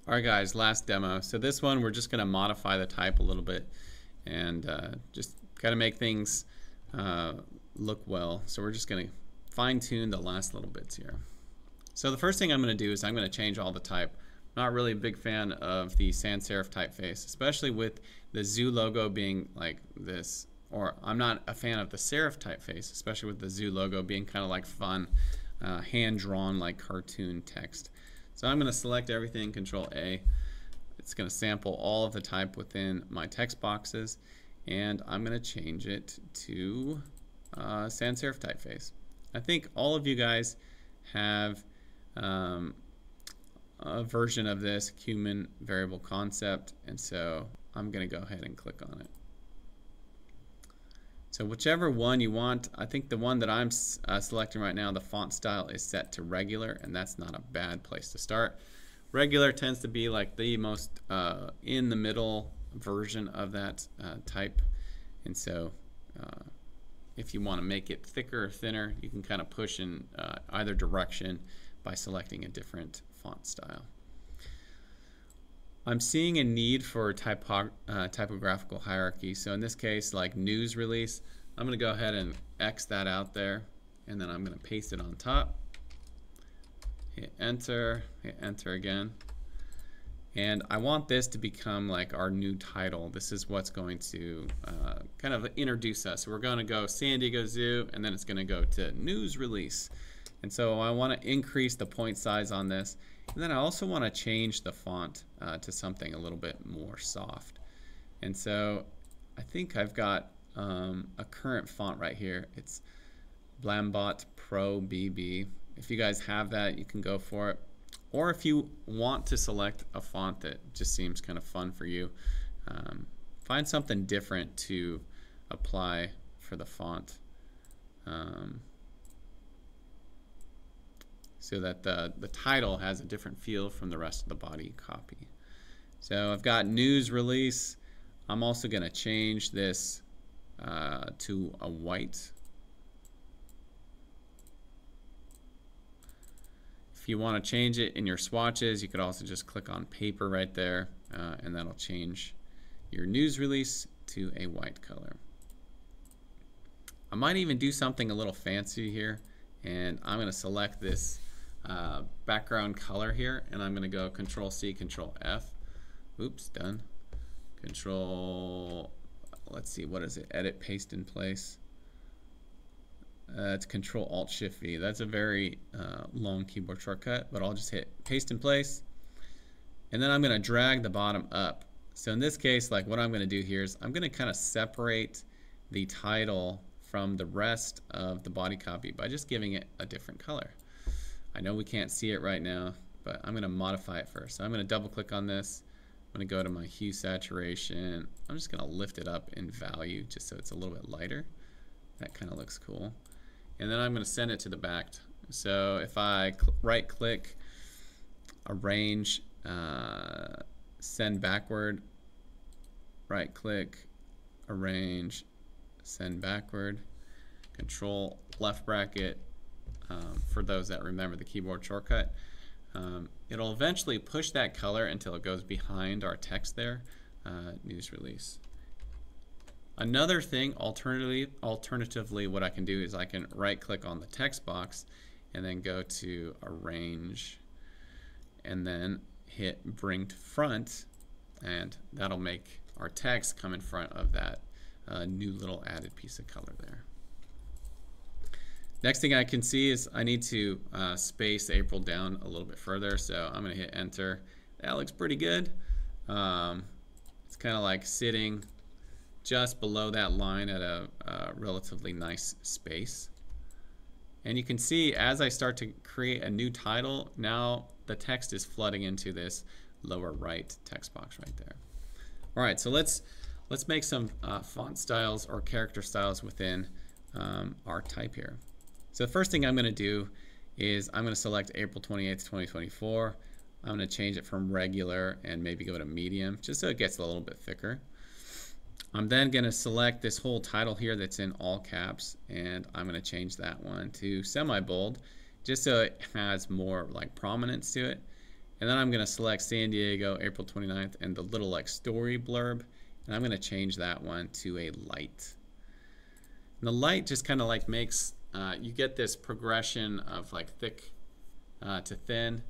Alright guys, last demo. So this one we're just going to modify the type a little bit and just got to make things look well. So we're just going to fine tune the last little bits here. So the first thing I'm going to do is I'm going to change all the type. Not really a big fan of the sans serif typeface, especially with the zoo logo being like this. Or I'm not a fan of the serif typeface, especially with the zoo logo being kind of like fun, hand-drawn like cartoon text. So I'm going to select everything, Control A. It's going to sample all of the type within my text boxes, and I'm going to change it to sans serif typeface. I think all of you guys have a version of this human variable concept, and so I'm going to go ahead and click on it. So whichever one you want, I think the one that I'm selecting right now, the font style is set to regular, and that's not a bad place to start. Regular tends to be like the most in the middle version of that type, and so if you want to make it thicker or thinner, you can kind of push in either direction by selecting a different font style. I'm seeing a need for typographical hierarchy. So in this case, like news release, I'm going to go ahead and X that out there, and then I'm going to paste it on top. Hit enter again. And I want this to become like our new title. This is what's going to kind of introduce us. So we're going to go San Diego Zoo, and then it's going to go to news release. And so I want to increase the point size on this. And then I also want to change the font to something a little bit more soft. And so I think I've got a current font right here. It's Blambot Pro BB. If you guys have that, you can go for it. Or if you want to select a font that just seems kind of fun for you, find something different to apply for the font. So that the title has a different feel from the rest of the body copy. So I've got news release. I'm also going to change this to a white. If you want to change it in your swatches, you could also just click on paper right there, and that'll change your news release to a white color. I might even do something a little fancy here, and I'm going to select this background color here, and I'm going to go Control C, Control F. Oops, done. Control, let's see, what is it? Edit, paste in place. It's Control Alt Shift V. That's a very long keyboard shortcut, but I'll just hit paste in place, and then I'm going to drag the bottom up. So in this case, like what I'm going to do here is I'm going to kind of separate the title from the rest of the body copy by just giving it a different color. I know we can't see it right now, but I'm going to modify it first. So I'm going to double click on this. I'm going to go to my hue saturation. I'm just going to lift it up in value just so it's a little bit lighter. That kind of looks cool. And then I'm going to send it to the back. So if I right click, arrange, send backward, right click, arrange, send backward, Control left bracket, for those that remember the keyboard shortcut. It'll eventually push that color until it goes behind our text there, news release. Another thing, alternatively, what I can do is I can right click on the text box and then go to arrange and then hit bring to front, and that'll make our text come in front of that new little added piece of color there. Next thing I can see is I need to space April down a little bit further, so I'm going to hit enter. That looks pretty good. It's kind of like sitting just below that line at a relatively nice space. And you can see as I start to create a new title, now the text is flooding into this lower right text box right there. All right, so let's make some font styles or character styles within our type here. So the first thing I'm going to do is I'm going to select April 28th, 2024. I'm going to change it from regular and maybe go to medium just so it gets a little bit thicker. I'm then going to select this whole title here that's in all caps, and I'm going to change that one to semi-bold just so it has more like prominence to it. And then I'm going to select San Diego, April 29th, and the little like story blurb. And I'm going to change that one to a light. And the light just kind of like makes, you get this progression of like thick to thin.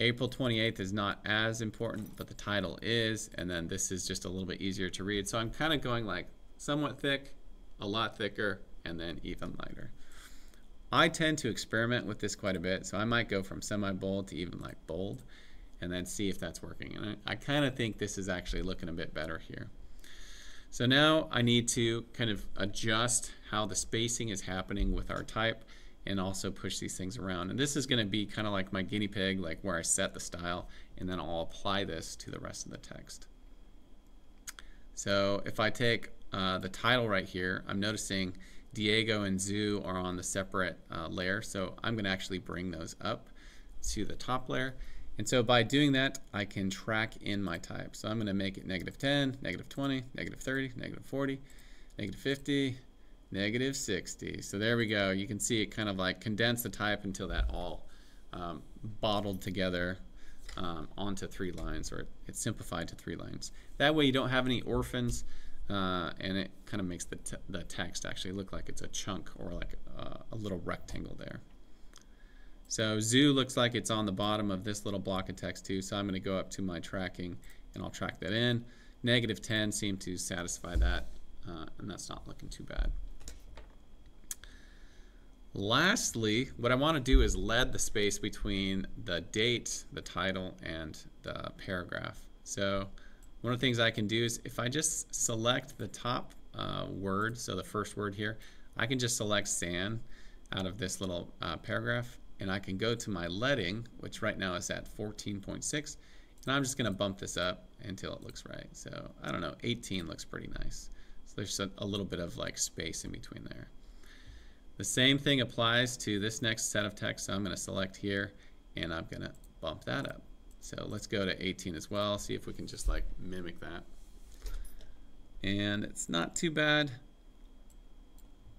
April 28th is not as important, but the title is. And then this is just a little bit easier to read. So I'm kind of going like somewhat thick, a lot thicker, and then even lighter. I tend to experiment with this quite a bit, so I might go from semi-bold to even like bold and then see if that's working. And I kind of think this is actually looking a bit better here. So now I need to kind of adjust how the spacing is happening with our type and also push these things around. And this is going to be kind of like my guinea pig, like where I set the style, and then I'll apply this to the rest of the text. So if I take the title right here, I'm noticing Diego and Zoo are on the separate layer, so I'm going to actually bring those up to the top layer. And so by doing that, I can track in my type. So I'm going to make it -10, -20, -30, -40, -50, -60. So there we go. You can see it kind of like condense the type until that all bottled together onto 3 lines, or it's simplified to 3 lines. That way you don't have any orphans, and it kind of makes the text actually look like it's a chunk or like a little rectangle there. So zoo looks like it's on the bottom of this little block of text too, so I'm going to go up to my tracking and I'll track that in. -10 seemed to satisfy that, and that's not looking too bad. Lastly, what I want to do is lead the space between the date, the title, and the paragraph. So one of the things I can do is if I just select the top word, so the first word here, I can just select San out of this little paragraph, and I can go to my leading, which right now is at 14.6, and I'm just going to bump this up until it looks right. So I don't know, 18 looks pretty nice. So there's a little bit of like space in between there. The same thing applies to this next set of text, so I'm going to select here, and I'm going to bump that up. So let's go to 18 as well, see if we can just like mimic that. And it's not too bad.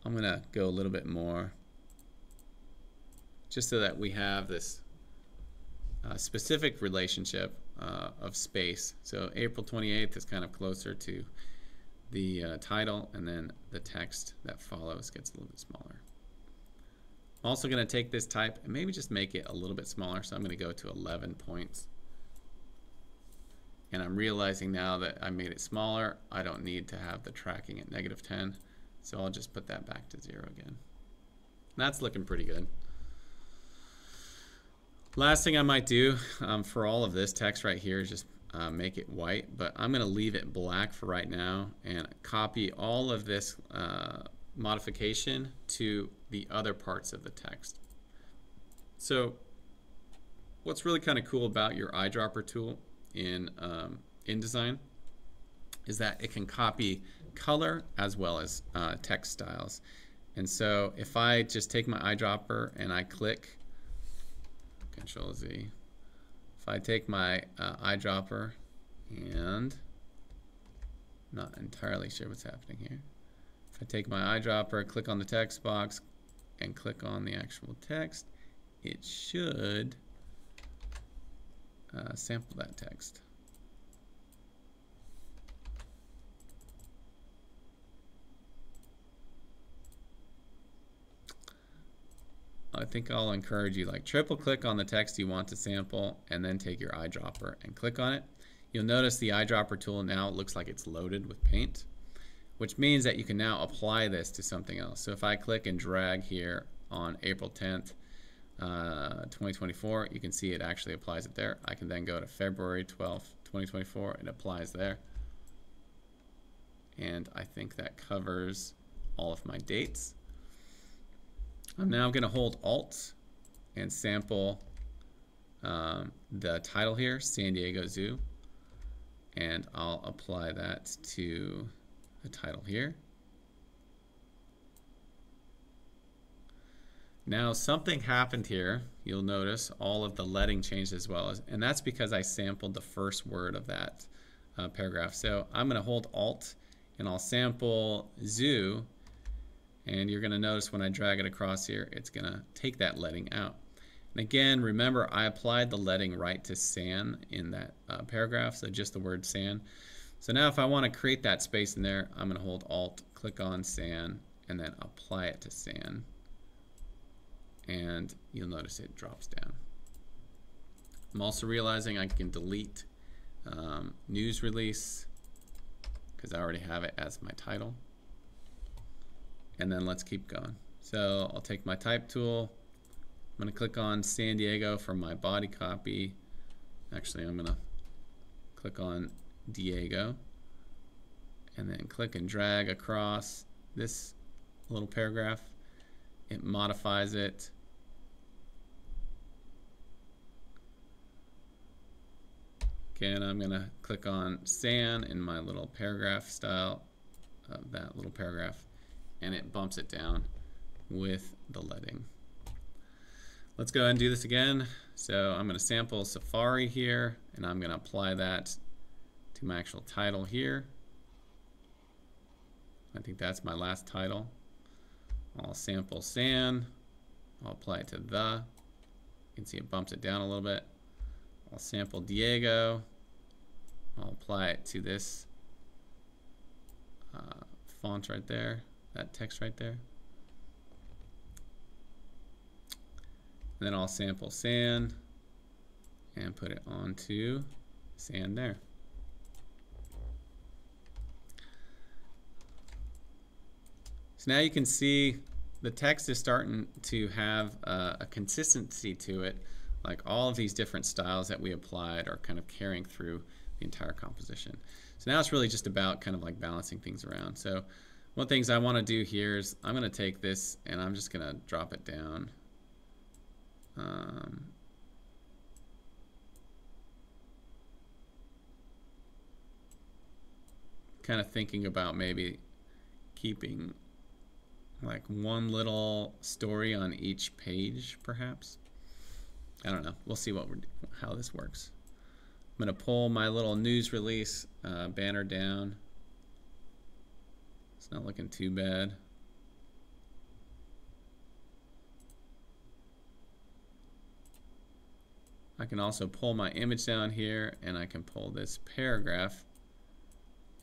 I'm going to go a little bit more, just so that we have this specific relationship of space. So April 28th is kind of closer to the title, and then the text that follows gets a little bit smaller. I'm also going to take this type and maybe just make it a little bit smaller, so I'm going to go to 11 points. And I'm realizing now that I made it smaller, I don't need to have the tracking at -10, so I'll just put that back to 0 again. And that's looking pretty good. Last thing I might do for all of this text right here is just make it white, but I'm going to leave it black for right now and copy all of this modification to the other parts of the text. So what's really kind of cool about your eyedropper tool in InDesign is that it can copy color as well as text styles. And so if I just take my eyedropper and I click Control Z, if I take my eyedropper, and I'm not entirely sure what's happening here. If I take my eyedropper, click on the text box, and click on the actual text, it should sample that text. I think I'll encourage you, like, triple click on the text you want to sample and then take your eyedropper and click on it. You'll notice the eyedropper tool now looks like it's loaded with paint, which means that you can now apply this to something else. So if I click and drag here on April 10th, 2024, you can see it actually applies it there. I can then go to February 12th, 2024, it applies there. And I think that covers all of my dates. I'm now going to hold Alt and sample the title here, San Diego Zoo, and I'll apply that to the title here. Now something happened here. You'll notice all of the leading changed as well, and that's because I sampled the first word of that paragraph. So I'm going to hold Alt and I'll sample Zoo. And you're going to notice when I drag it across here, it's going to take that leading out. And again, remember I applied the leading right to san in that paragraph, so just the word san. So now if I want to create that space in there, I'm going to hold Alt, click on san, and then apply it to san. And you'll notice it drops down. I'm also realizing I can delete news release because I already have it as my title. And then let's keep going. So I'll take my type tool. I'm going to click on San Diego for my body copy. Actually, I'm going to click on Diego and then click and drag across this little paragraph. It modifies it. Again, I'm going to click on San in my little paragraph style of that little paragraph, and it bumps it down with the leading. Let's go ahead and do this again. So I'm going to sample Safari here, and I'm going to apply that to my actual title here. I think that's my last title. I'll sample San. I'll apply it to the. You can see it bumps it down a little bit. I'll sample Diego. I'll apply it to this font right there, that text right there. And then I'll sample San and put it onto San there. So now you can see the text is starting to have a consistency to it. Like all of these different styles that we applied are kind of carrying through the entire composition. So now it's really just about kind of like balancing things around. So one of the things I want to do here is I'm going to take this and I'm just going to drop it down. Kind of thinking about maybe keeping like one little story on each page, perhaps. I don't know. We'll see how this works. I'm going to pull my little news release banner down. It's not looking too bad. I can also pull my image down here, and I can pull this paragraph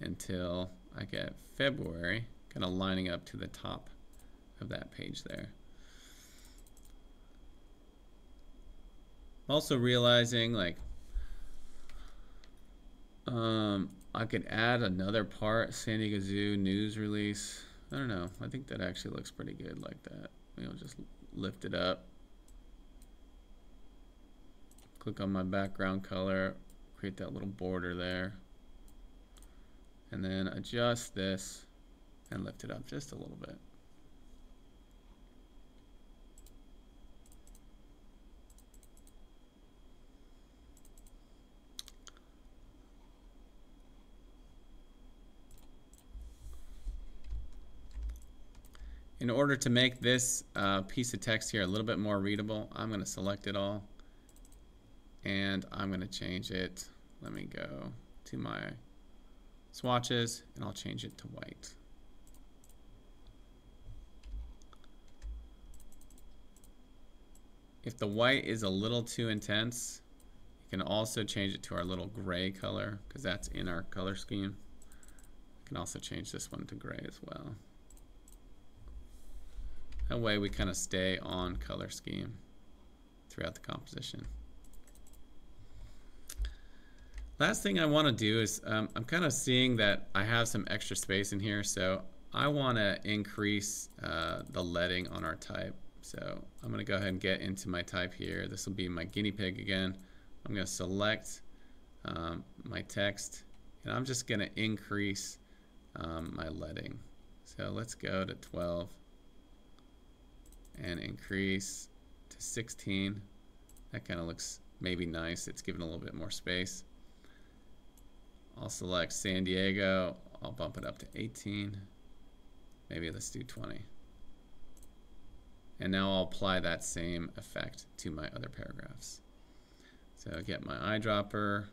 until I get February, kind of lining up to the top of that page there. Also realizing like I could add another part, San Diego Zoo news release. I don't know. I think that actually looks pretty good like that. You know, just lift it up. Click on my background color, create that little border there. And then adjust this and lift it up just a little bit. In order to make this piece of text here a little bit more readable, I'm going to select it all and I'm going to change it. Let me go to my swatches and I'll change it to white. If the white is a little too intense, you can also change it to our little gray color because that's in our color scheme. You can also change this one to gray as well. That way we kind of stay on color scheme throughout the composition. Last thing I want to do is I'm kind of seeing that I have some extra space in here, so I want to increase the leading on our type. So I'm going to go ahead and get into my type here. This will be my guinea pig again. I'm going to select my text and I'm just going to increase my leading. So let's go to 12 and increase to 16. That kind of looks maybe nice. It's given a little bit more space. I'll select San Diego. I'll bump it up to 18. Maybe let's do 20. And now I'll apply that same effect to my other paragraphs. So get my eyedropper.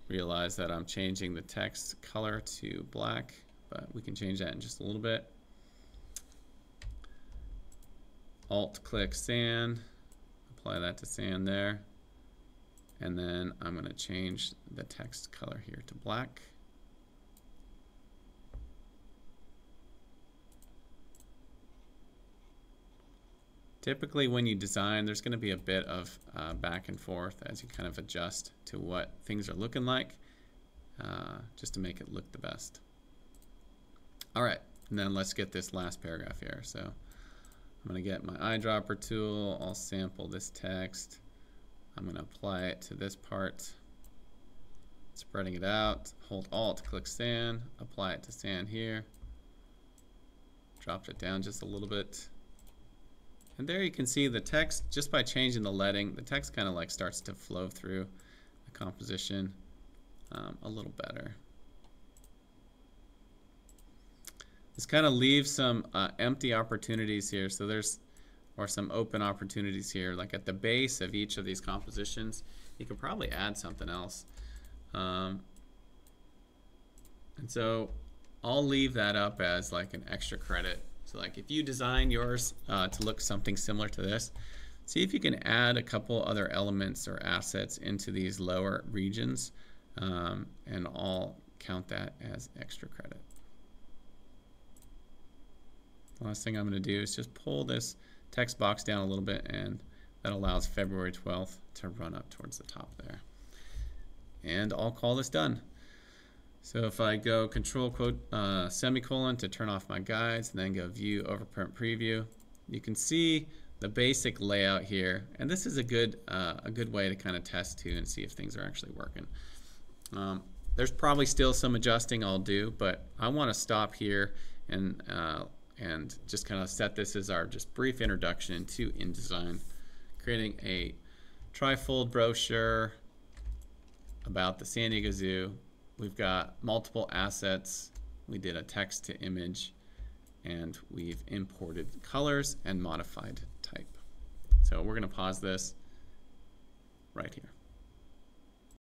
Realize that I'm changing the text color to black, but we can change that in just a little bit. Alt-click sand, apply that to sand there, and then I'm going to change the text color here to black. Typically when you design, there's going to be a bit of back and forth as you kind of adjust to what things are looking like, just to make it look the best. All right, and then let's get this last paragraph here. So I'm going to get my eyedropper tool, I'll sample this text, I'm going to apply it to this part, spreading it out, hold Alt, click sand, apply it to sand here, dropped it down just a little bit. And there you can see the text, just by changing the leading, the text kind of like starts to flow through the composition a little better. This kind of leaves some empty opportunities here. So there's, or some open opportunities here, like at the base of each of these compositions, you could probably add something else. And so I'll leave that up as like an extra credit. So like if you design yours to look something similar to this, see if you can add a couple other elements or assets into these lower regions, and I'll count that as extra credit. The last thing I'm going to do is just pull this text box down a little bit, and that allows February 12th to run up towards the top there. And I'll call this done. So if I go Control quote semicolon to turn off my guides, and then go View Overprint Preview, you can see the basic layout here. And this is a good way to kind of test too and see if things are actually working. There's probably still some adjusting I'll do, but I want to stop here and just kind of set this as our just brief introduction to InDesign, creating a TriFold brochure about the San Diego Zoo. We've got multiple assets. We did a text to image, and we've imported colors and modified type. So we're going to pause this right here.